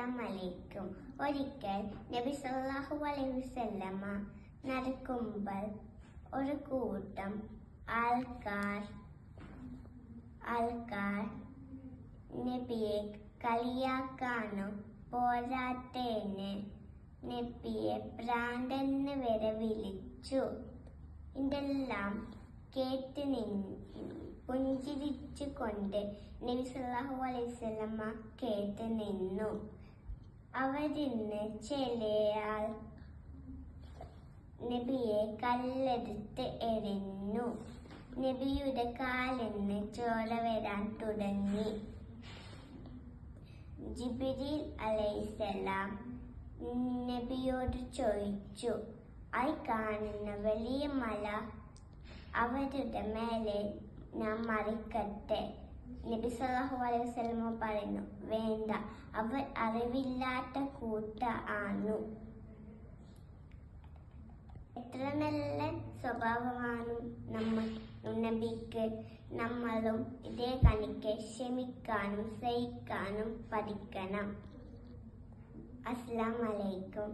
അസ്സലാമലൈക്കും. ഒരിക്കൽ നബി സല്ലല്ലാഹു അലൈഹി വസല്ലമ നടക്കുമ്പോൾ ഒരു കൂട്ടം ആൾക്കാർ നബിയെ കളിയാക്കാനും പോരാട്ടേന് നബിയെ ഭ്രാന്തന് വരെ വിളിച്ചു. ഇതെല്ലാം കേട്ട് പുഞ്ചിരിച്ചു കൊണ്ട് നബി സല്ലല്ലാഹു അലൈഹി വസല്ലമ കേട്ട് നിന്നു. അവരിന്ന് ചിലയാൾ നബിയെ കല്ലെടുത്ത് എറിഞ്ഞു. നബിയുടെ കാലിന് ചോര വരാൻ തുടങ്ങി. ജിബ്രീൽ അലൈഹിസ്സലാം നബിയോട് ചോദിച്ചു, ആയി കാണുന്ന വലിയ മല അവരുടെ മേലെ ഞാൻ മറിക്കട്ടെ? നബി സല്ലല്ലാഹു അലൈഹി വസല്ലമ പറഞ്ഞു, വേണ്ട, അവർ അറിവില്ലാത്ത കൂട്ട ആണു. എത്ര നല്ല സ്വഭാവമാണ് നബിക്ക്. നമ്മളും ഇതേ കണിക്ക് ക്ഷമിക്കാനും സഹിക്കാനും പഠിക്കണം. അസ്സലാമു അലൈക്കും.